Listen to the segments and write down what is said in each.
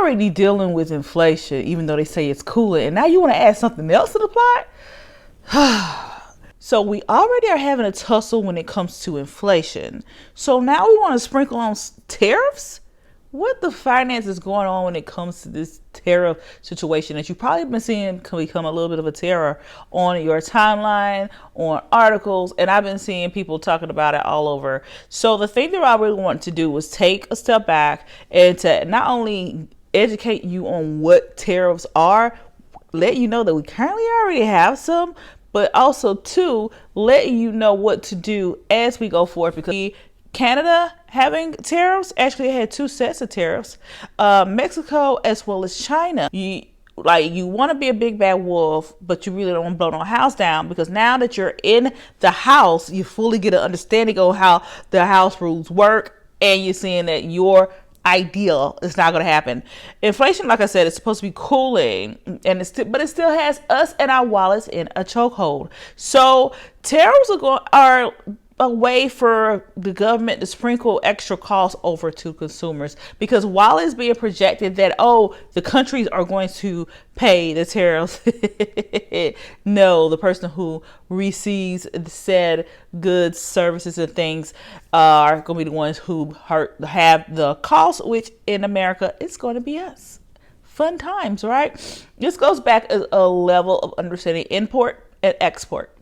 already dealing with inflation, even though they say it's cooling, and now you want to add something else to the plot? So we already are having a tussle when it comes to inflation. So now we want to sprinkle on tariffs? What the finance is going on when it comes to this tariff situation that you've probably been seeing can become a little bit of a terror on your timeline, on articles, and I've been seeing people talking about it all over. So the thing that I really want to do was take a step back and to not only educate you on what tariffs are, let you know that we currently already have some, but also to let you know what to do as we go forward, because Canada having tariffs actually had 2 sets of tariffs, Mexico as well as China. You want to be a big bad wolf, but you really don't want to blow no house down, because now that you're in the house, you fully get an understanding of how the house rules work, and you're seeing that your ideal is not going to happen. Inflation, like I said, is supposed to be cooling, and but it still has us and our wallets in a chokehold. So tariffs are a way for the government to sprinkle extra costs over to consumers, because while it's being projected that, oh, the countries are going to pay the tariffs, no, the person who receives said goods, services, and things are going to be the ones who have the cost, which in America, it's going to be us. Fun times, right? This goes back as a level of understanding import and export,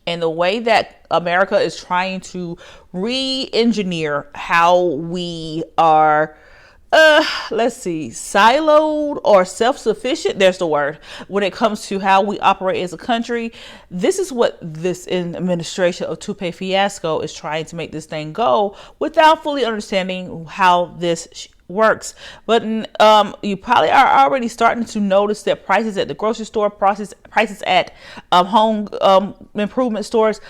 and the way that America is trying to re-engineer how we are, siloed or self-sufficient. There's the word. When it comes to how we operate as a country, this is what this administration of Tupe Fiasco is trying to make this thing go, without fully understanding how this works. But you probably are already starting to notice that prices at the grocery store, prices at home improvement stores,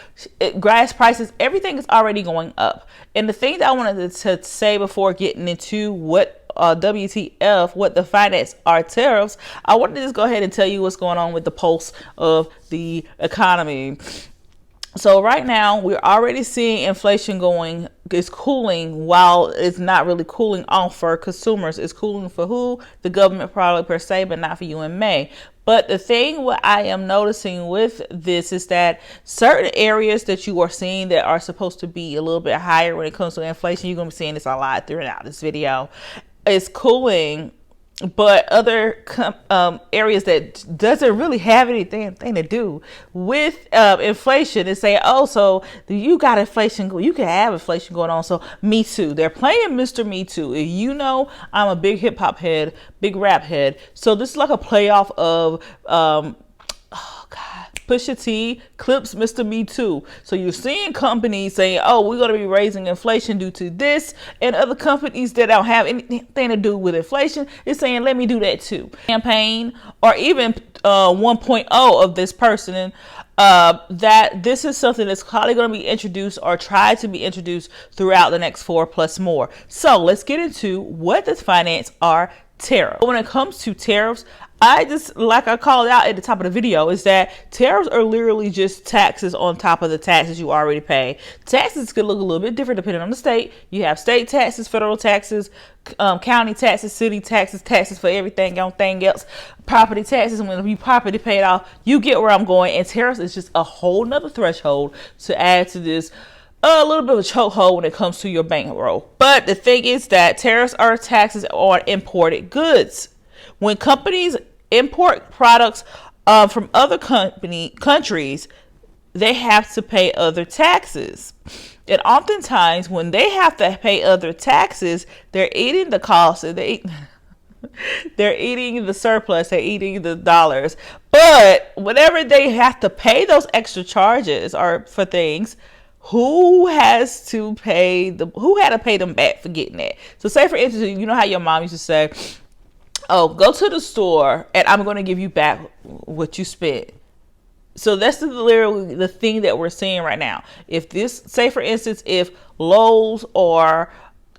gas prices, everything is already going up. And the thing that I wanted to say before getting into what WTF, what the finance are tariffs, I wanted to just go ahead and tell you what's going on with the pulse of the economy. So right now, we're already seeing inflation is cooling, while it's not really cooling off for consumers. It's cooling for who? The government probably per se, but not for you and me. But the thing what I am noticing with this is that certain areas that you are seeing that are supposed to be a little bit higher when it comes to inflation, you're going to be seeing this a lot throughout this video, is cooling. But other areas that doesn't really have anything to do with inflation is saying, oh, so you got inflation, you can have inflation going on. So Me Too, they're playing Mr. Me Too. You know, I'm a big hip hop head, big rap head. So this is like a playoff of, Pusha T clips Mr. Me Too. So you're seeing companies saying, oh, we're going to be raising inflation due to this, and other companies that don't have anything to do with inflation is saying, let me do that too. Campaign, or even 1.0 of this person, that this is something that's probably going to be introduced or tried to be introduced throughout the next 4+ more. So let's get into what the finance are tariffs. When it comes to tariffs, I just, like I called out at the top of the video, is that tariffs are literally just taxes on top of the taxes you already pay. Taxes could look a little bit different depending on the state. You have state taxes, federal taxes, county taxes, city taxes, taxes for everything else, property taxes. And when you property paid off, you get where I'm going. And tariffs is just a whole nother threshold to add to this, a little bit of a chokehold when it comes to your bankroll. But the thing is that tariffs are taxes on imported goods. When companies import products from other countries, they have to pay other taxes. And oftentimes when they have to pay other taxes, they're eating the cost, they're eating the surplus, they're eating the dollars. But whenever they have to pay those extra charges or for things, who had to pay them back for getting that? So say for instance, you know how your mom used to say, oh, go to the store and I'm going to give you back what you spent. So that's literally the thing that we're seeing right now. If this, say for instance, if Lowe's or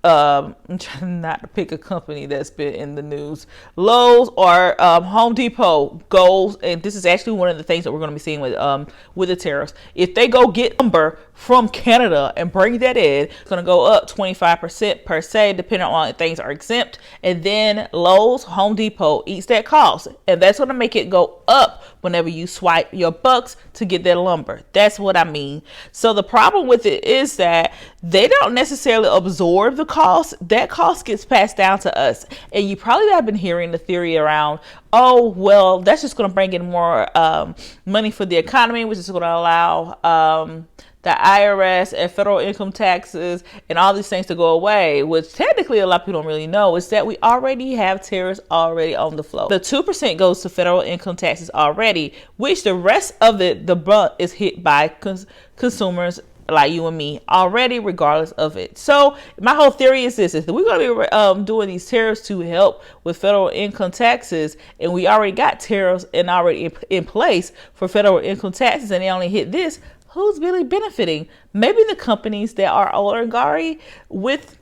I'm trying not to pick a company that's been in the news. Lowe's or Home Depot goes, and this is actually one of the things that we're going to be seeing with the tariffs. If they go get lumber from Canada and bring that in, it's going to go up 25% per se, depending on if things are exempt. And then Lowe's, Home Depot eats that cost, and that's going to make it go up whenever you swipe your bucks to get that lumber. That's what I mean. So the problem with it is that they don't necessarily absorb the cost. That cost gets passed down to us. And you probably have been hearing the theory around, oh, well, that's just going to bring in more money for the economy, which is going to allow the IRS and federal income taxes and all these things to go away, which technically a lot of people don't really know, is that we already have tariffs already on the flow. The 2% goes to federal income taxes already, which the rest of the brunt is hit by consumers like you and me already, regardless of it. So my whole theory is this: is that we're going to be doing these tariffs to help with federal income taxes, and we already got tariffs and already in place for federal income taxes, and they only hit this. Who's really benefiting? Maybe the companies that are oligarchy with,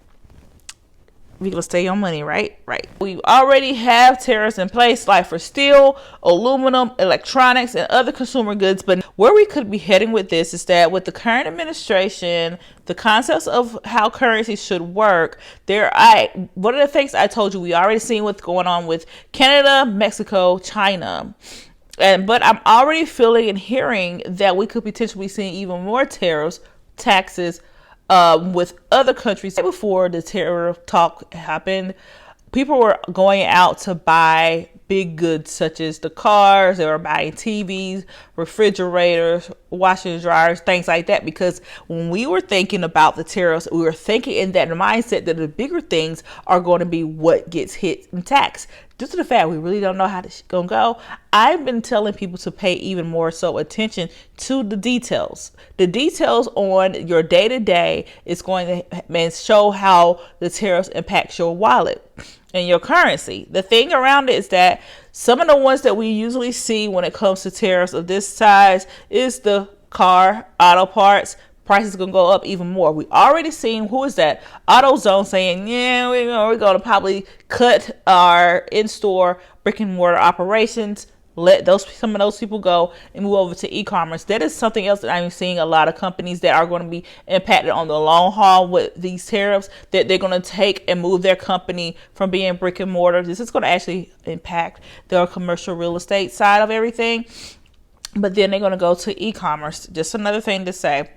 we're going to stay on money, right? Right. We already have tariffs in place, like for steel, aluminum, electronics, and other consumer goods. But where we could be heading with this is that with the current administration, the concepts of how currency should work, one of the things I told you, we already seen what's going on with Canada, Mexico, China. But I'm already feeling and hearing that we could potentially be seeing even more tariffs, taxes with other countries. Before the tariff talk happened, people were going out to buy big goods such as the cars. They were buying TVs, refrigerators, washing dryers, things like that. Because when we were thinking about the tariffs, we were thinking in that mindset that the bigger things are going to be what gets hit in tax. Due to the fact we really don't know how this is going to go, I've been telling people to pay even more so attention to the details. The details on your day-to-day is going to show how the tariffs impact your wallet and your currency. The thing around it is that some of the ones that we usually see when it comes to tariffs of this size is the car, auto parts. Prices going to go up even more. We already seen, who is that? AutoZone saying, yeah, we're going to probably cut our in-store brick and mortar operations, let some of those people go and move over to e-commerce. That is something else that I'm seeing a lot of companies that are going to be impacted on the long haul with these tariffs, that they're going to take and move their company from being brick and mortar. This is going to actually impact their commercial real estate side of everything. But then they're going to go to e-commerce. Just another thing to say.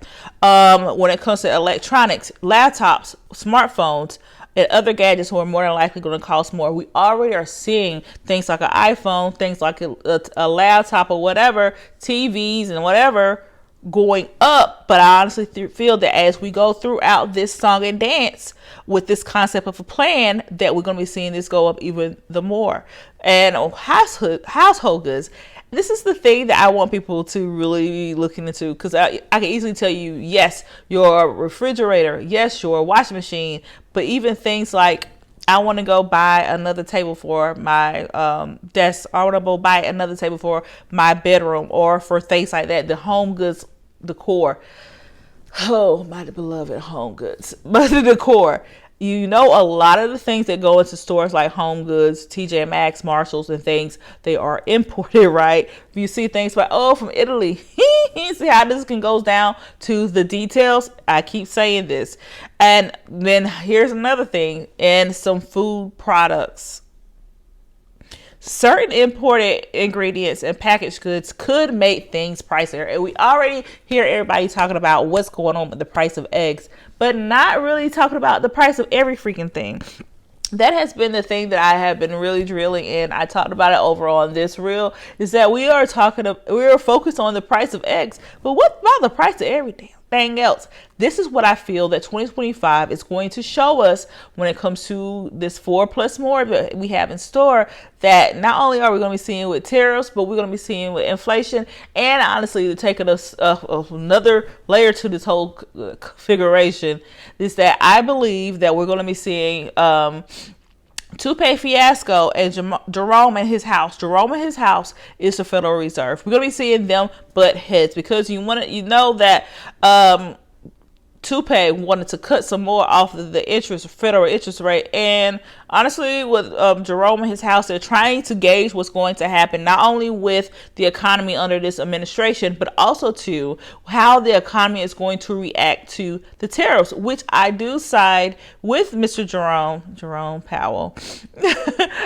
When it comes to electronics, laptops, smartphones, and other gadgets who are more than likely going to cost more. We already are seeing things like an iPhone, things like a laptop or whatever, TVs and whatever going up. But I honestly feel that as we go throughout this song and dance with this concept of a plan, that we're going to be seeing this go up even the more. And on household goods, this is the thing that I want people to really be looking into, because I can easily tell you, yes, your refrigerator, yes, your washing machine, but even things like, I want to go buy another table for my desk. I want to go buy another table for my bedroom, or for things like that, the home goods decor. Oh, my beloved home goods. But the decor. You know, a lot of the things that go into stores like Home Goods, TJ Maxx, Marshalls, and things, they are imported, right? If you see things like, oh, from Italy, see how this goes down to the details? I keep saying this. And then here's another thing, and some food products. Certain imported ingredients and packaged goods could make things pricier. And we already hear everybody talking about what's going on with the price of eggs, but not really talking about the price of every freaking thing. That has been the thing that I have been really drilling in. I talked about it over on this reel, is that we are focused on the price of eggs, but what about the price of everything else? This is what I feel that 2025 is going to show us when it comes to this 4+ more that we have in store, that not only are we going to be seeing with tariffs, but we're going to be seeing with inflation, and honestly, to take us another layer to this whole configuration, is that I believe that we're going to be seeing Tupe Fiasco and Jerome and his house. Jerome and his house is the Federal Reserve. We're going to be seeing them butt heads, because you know that Tupe wanted to cut some more off of the federal interest rate. And honestly, with Jerome and his house, they're trying to gauge what's going to happen, not only with the economy under this administration, but also to how the economy is going to react to the tariffs, which I do side with Mr. Jerome Powell,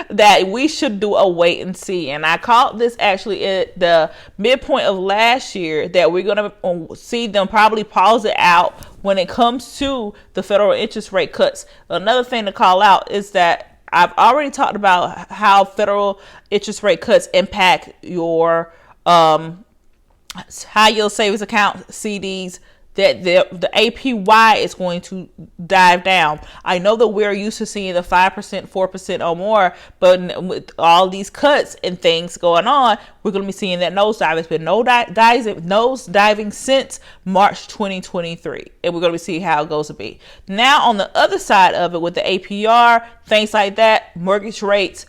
that we should do a wait and see. And I called this actually at the midpoint of last year, that we're going to see them probably pause it out when it comes to the federal interest rate cuts. Another thing to call out is that I've already talked about how federal interest rate cuts impact your high yield savings account, CDs, that the APY is going to dive down. I know that we're used to seeing the 5%, 4% or more, but with all these cuts and things going on, we're going to be seeing that nosedive. It's been nosediving since March 2023, and we're going to see how it goes to be. Now, on the other side of it, with the APR, things like that, mortgage rates,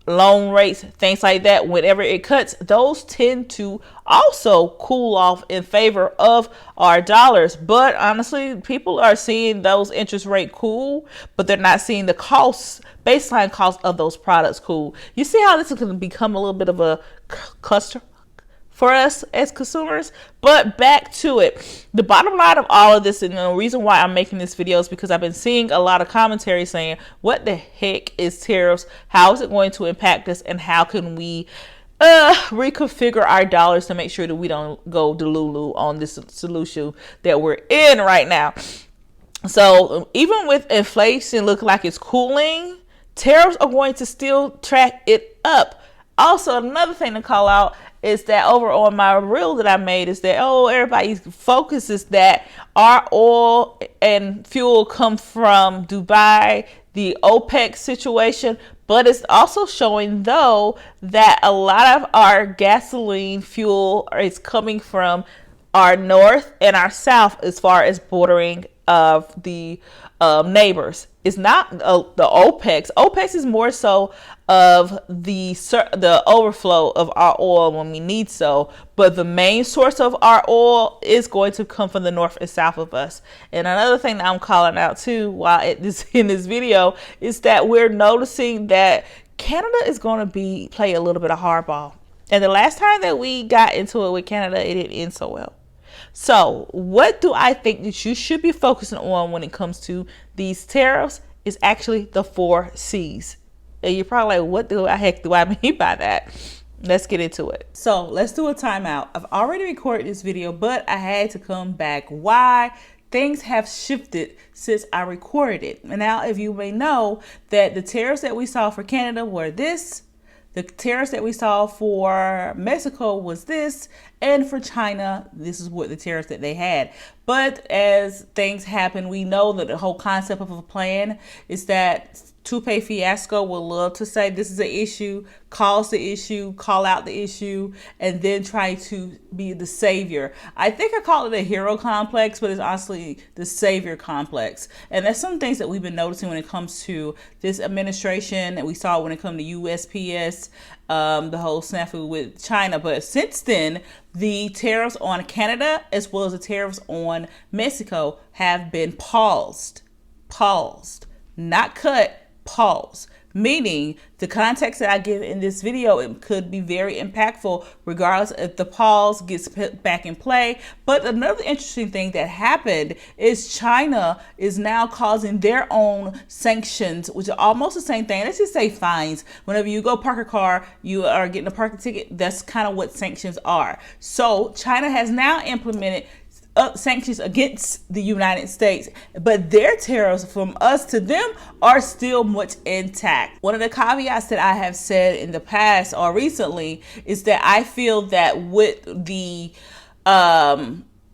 loan rates, things like that, whenever it cuts, those tend to also cool off in favor of our dollars. But honestly, people are seeing those interest rate cool, but they're not seeing the baseline cost of those products cool. You see how this is going to become a little bit of a cluster for us as consumers. But back to it, the bottom line of all of this, and the reason why I'm making this video, is because I've been seeing a lot of commentary saying, what the heck is tariffs? How is it going to impact us? And how can we reconfigure our dollars to make sure that we don't go delulu on this solution that we're in right now? So even with inflation looking like it's cooling, tariffs are going to still track it up. Also, another thing to call out is that over on my reel that I made is that, everybody's focus is that our oil and fuel come from Dubai, the OPEC situation, but it's also showing, though, that a lot of our gasoline fuel is coming from our north and our south as far as bordering of the neighbors. It's not the OPEC. OPEC is more so of the overflow of our oil when we need so, but the main source of our oil is going to come from the north and south of us. And another thing that I'm calling out too while in this video is that we're noticing that Canada is going to play a little bit of hardball. And the last time that we got into it with Canada, it didn't end so well. So what do I think that you should be focusing on when it comes to these tariffs is actually the 4 C's. And you're probably like, what the heck do I mean by that? Let's get into it. So let's do a timeout. I've already recorded this video, but I had to come back. Why? Things have shifted since I recorded it. And now, if you may know, that the tariffs that we saw for Canada were this. The tariffs that we saw for Mexico was this, and for China, this is what the tariffs that they had. But as things happen, we know that the whole concept of a plan is that Tupe Fiasco will love to say this is an issue, cause the issue, call out the issue, and then try to be the savior. I think I call it a hero complex, but it's honestly the savior complex. And that's some things that we've been noticing when it comes to this administration, that we saw when it comes to USPS, the whole snafu with China. But since then, the tariffs on Canada as well as the tariffs on Mexico have been paused, not cut, pause. Meaning the context that I give in this video, it could be very impactful regardless if the pause gets put back in play. But another interesting thing that happened is China is now causing their own sanctions, which are almost the same thing. Let's just say fines. Whenever you go park a car, you are getting a parking ticket. That's kind of what sanctions are. So China has now implemented sanctions against the United States, but their tariffs from us to them are still much intact. One of the caveats that I have said in the past or recently is that I feel that with the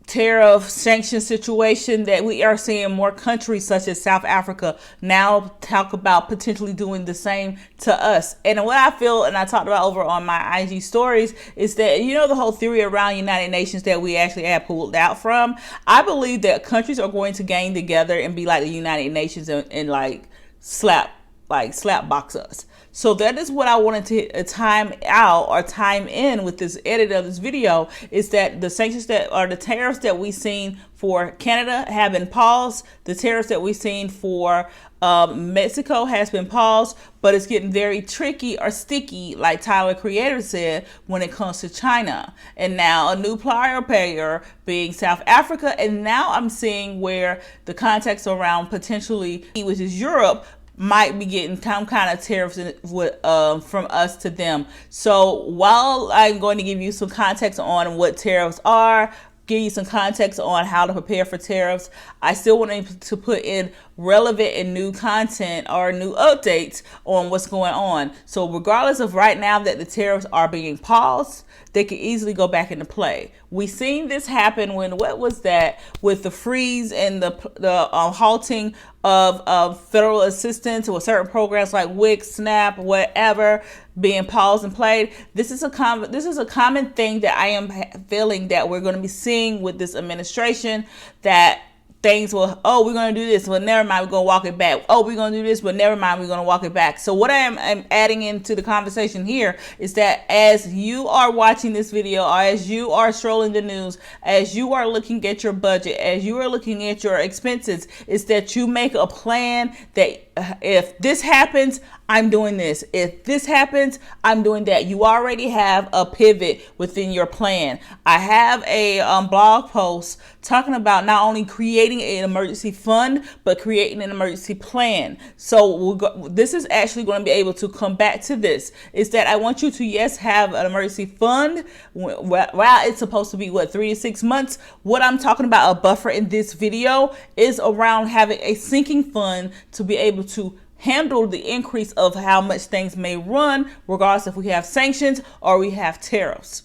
tariff sanction situation that we are seeing more countries such as South Africa now talk about potentially doing the same to us. And what I feel, and I talked about over on my IG stories, is that, the whole theory around United Nations that we actually have pulled out from, I believe that countries are going to gang together and be like the United Nations and like slap like slap box us. So that is what I wanted to time out or time in with this edit of this video, is that the sanctions that are the tariffs that we've seen for Canada have been paused. The tariffs that we've seen for Mexico has been paused, but it's getting very tricky or sticky, like Tyler Creator said, when it comes to China. And now a new player being South Africa. And now I'm seeing where the context around potentially, which is Europe, might be getting some kind of tariffs from us to them. So while I'm going to give you some context on what tariffs are, give you some context on how to prepare for tariffs, I still want to put in relevant and new content or new updates on what's going on. So regardless of right now that the tariffs are being paused, they can easily go back into play. We seen this happen when, what was that, with the freeze and the halting of federal assistance with certain programs like WIC, SNAP, whatever, being paused and played. This is a common thing that I am feeling that we're going to be seeing with this administration, that things will, oh, we're going to do this, but never mind, we're going to walk it back. Oh, we're going to do this, but never mind, we're going to walk it back. So what I'm adding into the conversation here is that as you are watching this video, or as you are strolling the news, as you are looking at your budget, as you are looking at your expenses, is that you make a plan that if this happens, I'm doing this. If this happens, I'm doing that. You already have a pivot within your plan. I have a blog post talking about not only creating an emergency fund, but creating an emergency plan. So this is actually going to be able to come back to this, is that I want you to, yes, have an emergency fund. While it's supposed to be, 3 to 6 months, what I'm talking about, a buffer in this video, is around having a sinking fund to be able to handle the increase of how much things may run, regardless if we have sanctions or we have tariffs.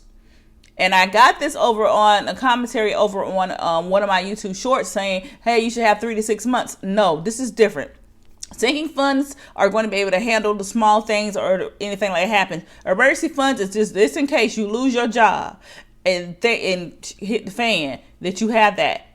And I got this over on a commentary over on one of my YouTube shorts saying, hey, you should have 3 to 6 months. No, this is different. Sinking funds are going to be able to handle the small things or anything like that happens. Emergency funds is just this in case you lose your job and hit the fan, that you have that.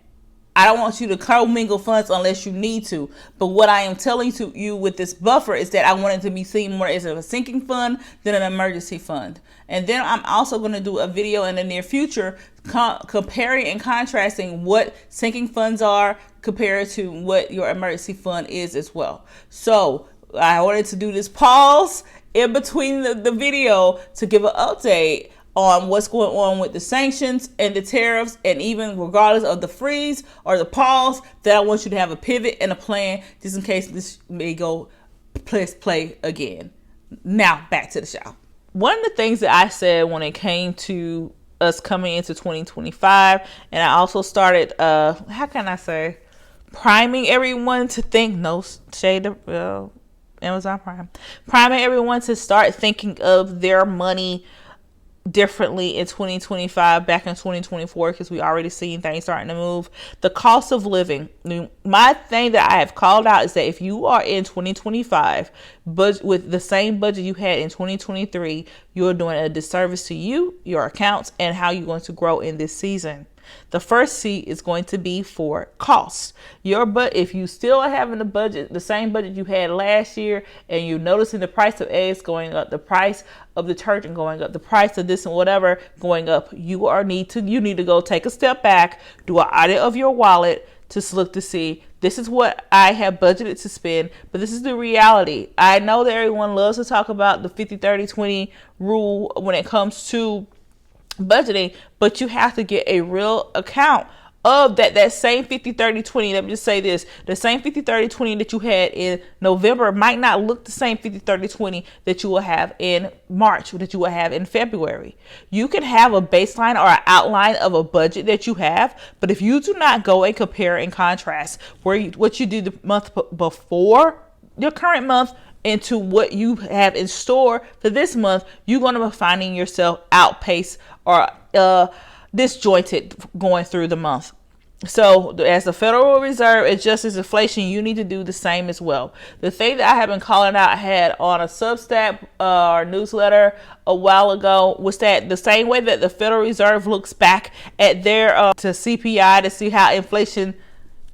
I don't want you to commingle funds unless you need to. But what I am telling to you with this buffer is that I want it to be seen more as a sinking fund than an emergency fund. And then I'm also going to do a video in the near future comparing and contrasting what sinking funds are compared to what your emergency fund is as well. So I wanted to do this pause in between the video to give an update on what's going on with the sanctions and the tariffs, and even regardless of the freeze or the pause, that I want you to have a pivot and a plan just in case this may go play again. Now back to the show. One of the things that I said when it came to us coming into 2025, and I also started, how can I say, priming everyone to think, no shade of Amazon Prime, priming everyone to start thinking of their money differently in 2025 back in 2024, because we already seen things starting to move. The cost of living. My thing that I have called out is that if you are in 2025 but with the same budget you had in 2023, you're doing a disservice to you, your accounts, and how you're going to grow in this season. The first C is going to be for costs. If you still are having the same budget you had last year, and you're noticing the price of eggs going up, the price of detergent going up, the price of this and whatever going up, you need to go take a step back, do an audit of your wallet to look to see, this is what I have budgeted to spend, but this is the reality. I know that everyone loves to talk about the 50-30-20 rule when it comes to budgeting, but you have to get a real account of that same 50-30-20. Let me just say this, the same 50-30-20 that you had in November might not look the same 50-30-20 that you will have in March, or that you will have in February. You can have a baseline or an outline of a budget that you have, but if you do not go and compare and contrast what you do the month before your current month into what you have in store for this month, you're going to be finding yourself outpaced or disjointed going through the month. So as the Federal Reserve adjusts inflation, you need to do the same as well. The thing that I have been calling out, I had on a Substack or newsletter a while ago, was that the same way that the Federal Reserve looks back at their to CPI to see how inflation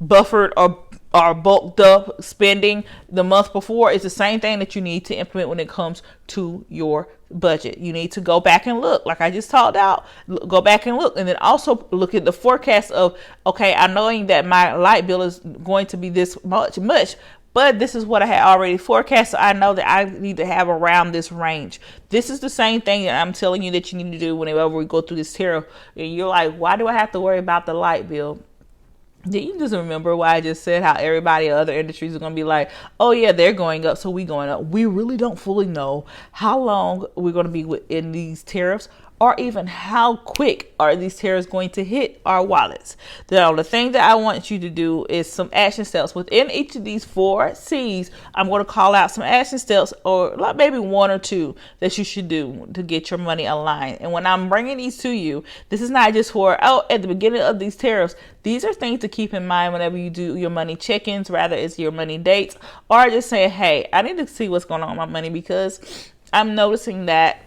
buffered or or bulked up spending the month before, it's the same thing that you need to implement when it comes to your budget. You need to go back and look, like I just talked out, go back and look, and then also look at the forecast of, okay, I'm knowing that my light bill is going to be this much, but this is what I had already forecast. So I know that I need to have around this range. This is the same thing that I'm telling you that you need to do whenever we go through this tariff. And you're like, why do I have to worry about the light bill? Did you just remember why I just said how everybody in other industries are going to be like, oh yeah, they're going up, so we going up. We really don't fully know how long we're going to be in these tariffs, or even how quick are these tariffs going to hit our wallets. Now, the thing that I want you to do is some action steps. Within each of these 4 C's, I'm going to call out some action steps, or like maybe 1 or 2 that you should do to get your money aligned. And when I'm bringing these to you, this is not just for, at the beginning of these tariffs. These are things to keep in mind whenever you do your money check-ins, rather it's your money dates, or just say, hey, I need to see what's going on with my money, because I'm noticing that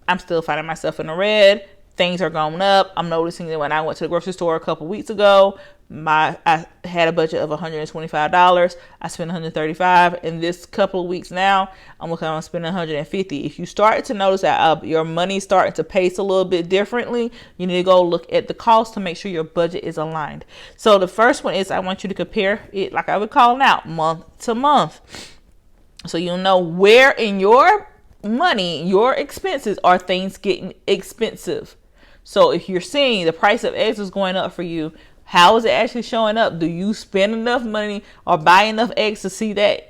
I'm still finding myself in the red. Things are going up. I'm noticing that when I went to the grocery store a couple weeks ago, I had a budget of $125. I spent $135. In this couple of weeks now, I'm looking at spending $150. If you start to notice that your money's starting to pace a little bit differently, you need to go look at the cost to make sure your budget is aligned. So the first one is I want you to compare it, like I would call it out, month to month. So you'll know where in your money, your expenses, are things getting expensive. So if you're seeing the price of eggs is going up for you, how is it actually showing up? Do you spend enough money or buy enough eggs to see that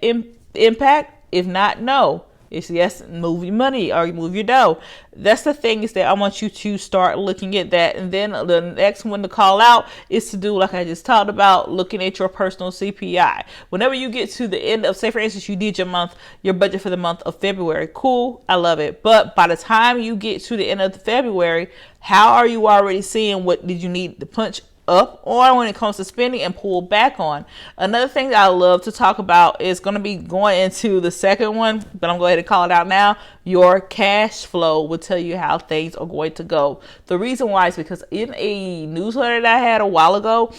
impact? If not, no. It's yes, move your money or move your dough. That's the thing, is that I want you to start looking at that. And then the next one to call out is to do, like I just talked about, looking at your personal CPI. Whenever you get to the end of, say for instance, you did your budget for the month of February. Cool. I love it. But by the time you get to the end of February, how are you already seeing what did you need to punch up on when it comes to spending and pull back on? Another thing that I love to talk about is going to be going into the second one, but I'm going to go ahead and call it out now. Your cash flow will tell you how things are going to go. The reason why is because in a newsletter that I had a while ago,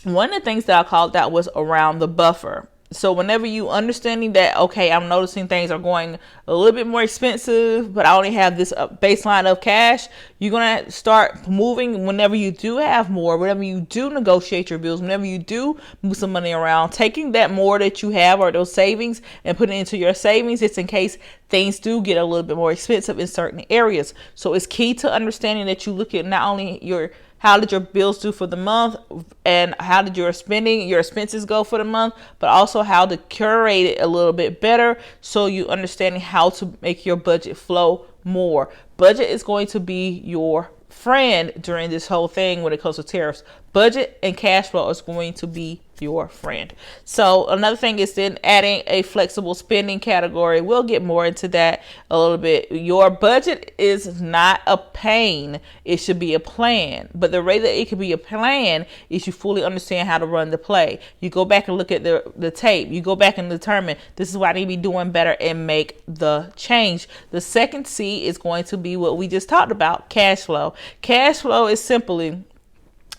one of the things that I called out was around the buffer. So whenever you understanding that, okay, I'm noticing things are going a little bit more expensive, but I only have this baseline of cash, you're going to start moving whenever you do have more, whenever you do negotiate your bills, whenever you do move some money around, taking that more that you have or those savings and putting it into your savings. It's in case things do get a little bit more expensive in certain areas. So it's key to understanding that you look at not only how did your bills do for the month, and how did your expenses go for the month, but also how to curate it a little bit better, so you understanding how to make your budget flow more. Budget is going to be your friend during this whole thing when it comes to tariffs. Budget and cash flow is going to be your friend. So another thing is then adding a flexible spending category. We'll get more into that a little bit. Your budget is not a pain. It should be a plan. But the way that it can be a plan is you fully understand how to run the play. You go back and look at the tape. You go back and determine this is what I need to be doing better and make the change. The second C is going to be what we just talked about, cash flow. Cash flow is simply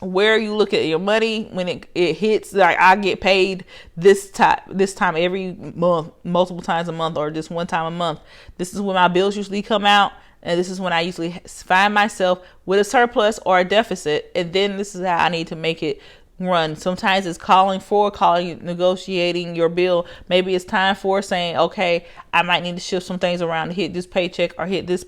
where you look at your money when it hits. Like, I get paid this time every month, multiple times a month, or just one time a month. This is when my bills usually come out, and this is when I usually find myself with a surplus or a deficit, and then this is how I need to make it run. Sometimes it's negotiating your bill. Maybe it's time for saying, okay, I might need to shift some things around to hit this paycheck or hit this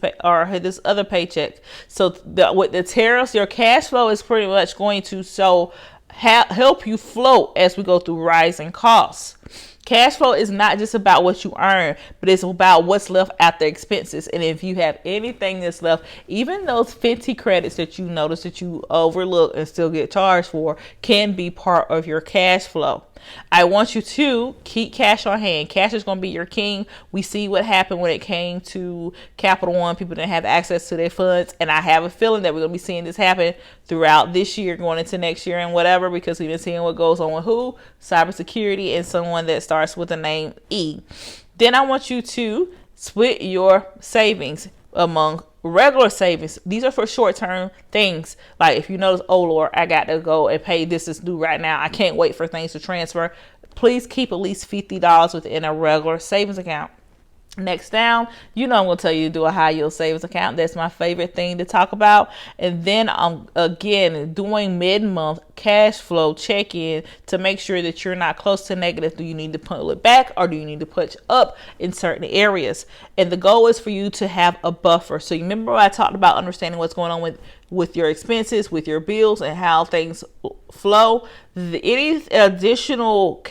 other paycheck. So with the tariffs, your cash flow is pretty much going to help you float as we go through rising costs. Cash flow is not just about what you earn, but it's about what's left after expenses. And if you have anything that's left, even those 50 credits that you notice that you overlook and still get charged for, can be part of your cash flow. I want you to keep cash on hand. Cash is going to be your king. We see what happened when it came to Capital One. People didn't have access to their funds. And I have a feeling that we're going to be seeing this happen throughout this year, going into next year and whatever, because we've been seeing what goes on with cybersecurity, and someone that starts with the name E. Then I want you to split your savings among regular savings. These are for short-term things. Like if you notice, oh Lord, I got to go and pay this is due right now, I can't wait for things to transfer. Please keep at least $50 within a regular savings account. Next down, I'm going to tell you to do a high yield savings account. That's my favorite thing to talk about. And then again, doing mid-month cash flow check-in to make sure that you're not close to negative. Do you need to pull it back, or do you need to push up in certain areas? And the goal is for you to have a buffer. So you remember I talked about understanding what's going on with your expenses, with your bills, and how things flow. Any additional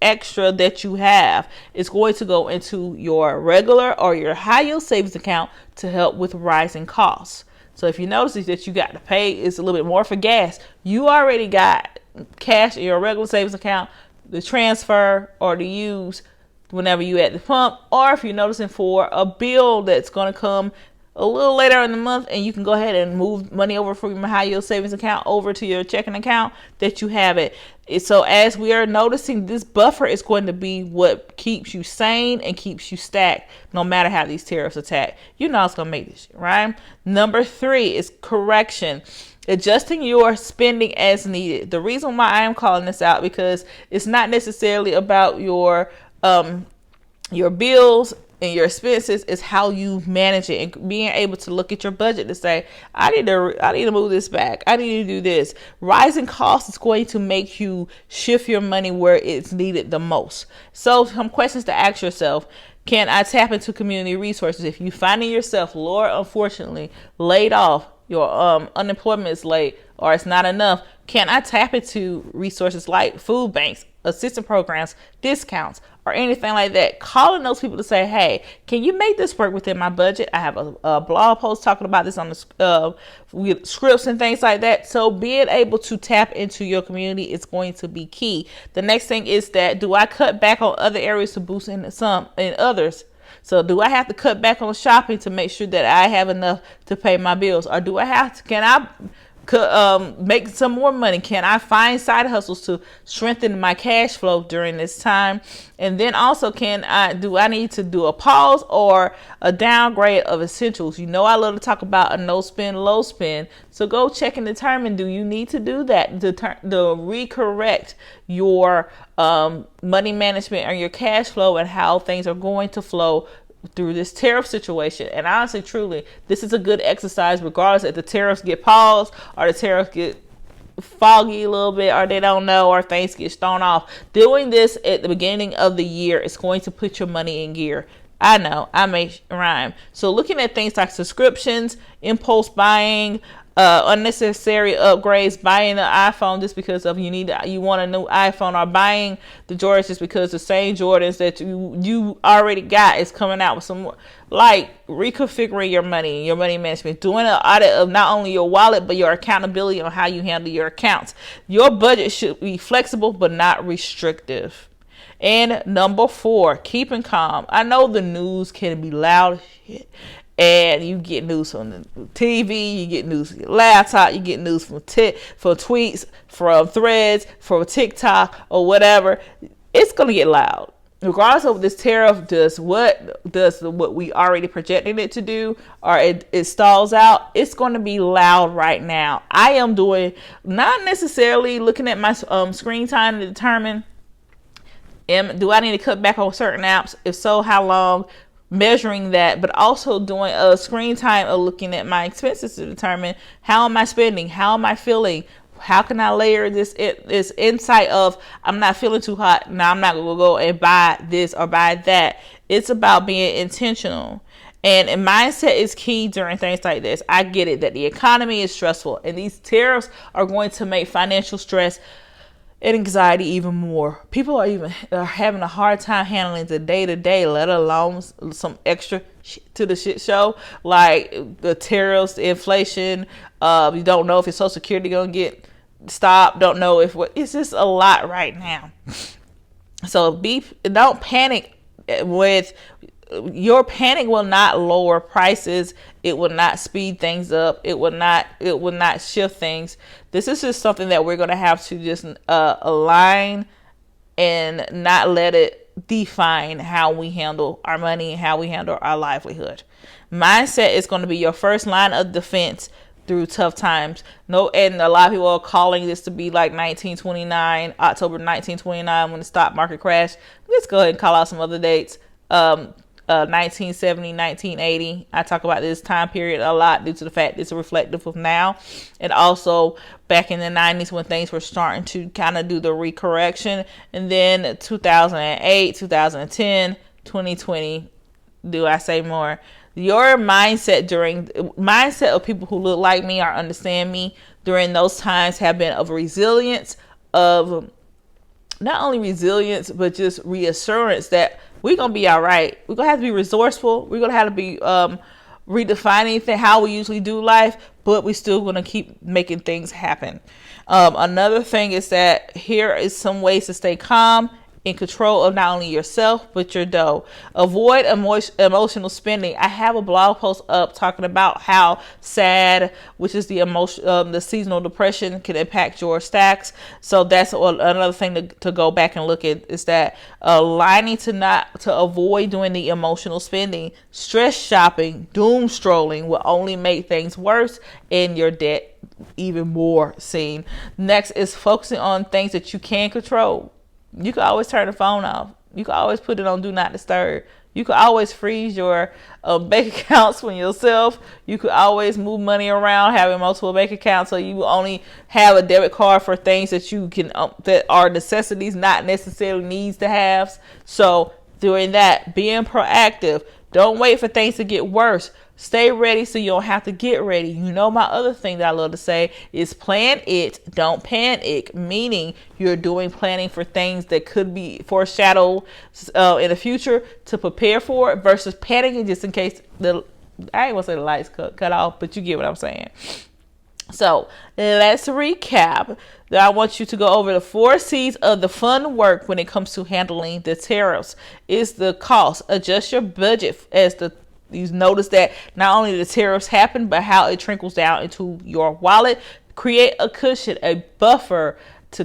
extra that you have is going to go into your regular or your high yield savings account to help with rising costs. So if you notice that you got to pay is a little bit more for gas, you already got cash in your regular savings account to transfer or to use whenever you at the pump, or if you're noticing for a bill that's going to come a little later in the month, and you can go ahead and move money over from your high yield savings account over to your checking account, that you have it. So as we are noticing, this buffer is going to be what keeps you sane and keeps you stacked no matter how these tariffs attack. It's going to make this shit, right? Number 3 is correction. Adjusting your spending as needed. The reason why I am calling this out, because it's not necessarily about your bills and your expenses, is how you manage it, and being able to look at your budget to say, I need to move this back. I need to do this. Rising costs is going to make you shift your money where it's needed the most. So some questions to ask yourself. Can I tap into community resources? If you finding yourself, Lord, unfortunately, laid off, your unemployment is late, or it's not enough, can I tap into resources like food banks, assistance programs, discounts, or anything like that? Calling those people to say, hey, can you make this work within my budget? I have a blog post talking about this on the with scripts and things like that. So being able to tap into your community is going to be key. The next thing is that, do I cut back on other areas to boost in some in others? So do I have to cut back on shopping to make sure that I have enough to pay my bills? Or do I have to, can I make some more money? Can I find side hustles to strengthen my cash flow during this time? And then also, do I need to do a pause or a downgrade of essentials? I love to talk about a no spend, low spend. So go check and determine, do you need to do that to recorrect your money management or your cash flow and how things are going to flow through this tariff situation? And honestly, truly, this is a good exercise, regardless if the tariffs get paused or the tariffs get foggy a little bit, or they don't know, or things get thrown off. Doing this at the beginning of the year is going to put your money in gear. I know, I may rhyme. So looking at things like subscriptions, impulse buying, unnecessary upgrades, buying the iPhone just because of you want a new iPhone, or buying the Jordans just because the same Jordans that you already got is coming out with some more. Like reconfiguring your money management, doing an audit of not only your wallet but your accountability on how you handle your accounts. Your budget should be flexible but not restrictive. And number 4, keeping calm. I know the news can be loud as shit. And you get news from the TV, you get news from your laptop, you get news from tweets, from threads, from TikTok, or whatever. It's going to get loud. Regardless of this tariff does what we already projected it to do, or it stalls out, it's going to be loud right now. I am doing, not necessarily looking at my screen time to determine, do I need to cut back on certain apps? If so, how long? Measuring that, but also doing a screen time of looking at my expenses to determine, how am I spending? How am I feeling? How can I layer this insight of, I'm not feeling too hot, now I'm not going to go and buy this or buy that. It's about being intentional. And mindset is key during things like this. I get it that the economy is stressful, and these tariffs are going to make financial stress and anxiety even more. People are having a hard time handling the day-to-day, let alone some extra shit to the shit show, like the tariffs, the inflation. You don't know if your Social Security gonna get stopped. Don't know it's just a lot right now. So don't panic with. Your panic will not lower prices. It will not speed things up. It will not shift things. This is just something that we're going to have to just align and not let it define how we handle our money and how we handle our livelihood. Mindset is going to be your first line of defense. through tough times. No, and a lot of people are calling this to be like 1929, October 1929, when the stock market crashed. Let's go ahead and call out some other dates. 1970, 1980. I talk about this time period a lot due to the fact it's reflective of now. And also back in the 90s when things were starting to kind of do the recorrection. And then 2008, 2010, 2020. Do I say more? Your mindset of people who look like me or understand me during those times have been of resilience, of not only resilience, but just reassurance that we're going to be all right. We're going to have to be resourceful. We're going to have to be redefining how we usually do life, but we're still going to keep making things happen. Another thing is that here is some ways to stay calm, in control of not only yourself but your dough. Avoid emotional spending. I have a blog post up talking about how SAD, which is the seasonal depression, can impact your stacks. So that's another thing to go back and look at, is that aligning to avoid doing the emotional spending. Stress shopping, doom strolling will only make things worse and your debt even more seen. Next is focusing on things that you can control. You can always turn the phone off. You can always put it on do not disturb. You can always freeze your bank accounts for yourself. You could always move money around, having multiple bank accounts, so you only have a debit card for things that you can that are necessities, not necessarily needs to have. So doing that, being proactive. Don't wait for things to get worse. Stay ready so you don't have to get ready. You know, my other thing that I love to say is plan it, don't panic, meaning you're doing planning for things that could be foreshadowed in the future to prepare for it, versus panicking just in case I ain't gonna say the lights cut off, but you get what I'm saying. So let's recap. I want you to go over the 4 C's of the Fundwork when it comes to handling the tariffs. Is the cost. Adjust your budget as you notice that not only the tariffs happen, but how it trickles down into your wallet. Create a cushion, a buffer to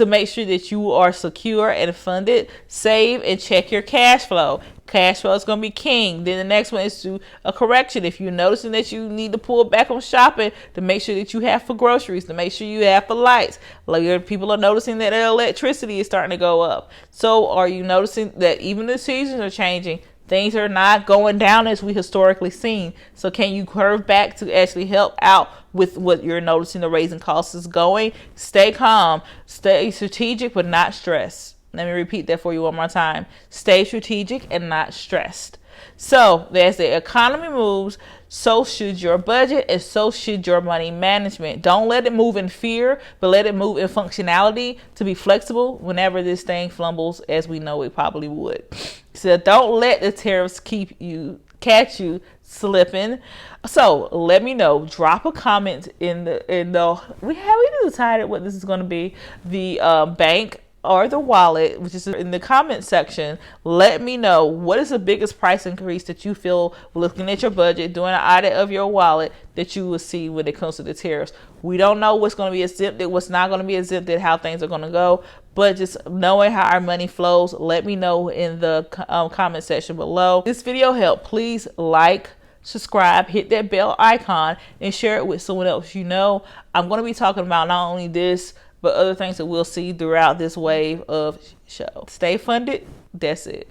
make sure that you are secure and funded. Save and check your cash flow. Cash flow is going to be king. Then the next one is a correction. If you're noticing that you need to pull back on shopping, to make sure that you have for groceries, to make sure you have for lights. Like, people are noticing that their electricity is starting to go up. So are you noticing that even the seasons are changing? Things are not going down as we historically seen. So can you curve back to actually help out with what you're noticing the raising costs is going? Stay calm, stay strategic, but not stressed. Let me repeat that for you one more time. Stay strategic and not stressed. So as the economy moves, so should your budget, and so should your money management. Don't let it move in fear, but let it move in functionality to be flexible whenever this thing flumbles, as we know it probably would. So don't let the tariffs catch you slipping. So let me know. Drop a comment in the we decided what this is going to be, the bank or the wallet, which is in the comment section. Let me know, what is the biggest price increase that you feel, looking at your budget, doing an audit of your wallet, that you will see when it comes to the tariffs. We don't know what's going to be exempted, what's not going to be exempted, how things are going to go, but just knowing how our money flows, let me know in the comment section below. This video helped. Please like, subscribe, hit that bell icon, and share it with someone else you know. I'm going to be talking about not only this, but other things that we'll see throughout this wave of show. Stay funded. That's it.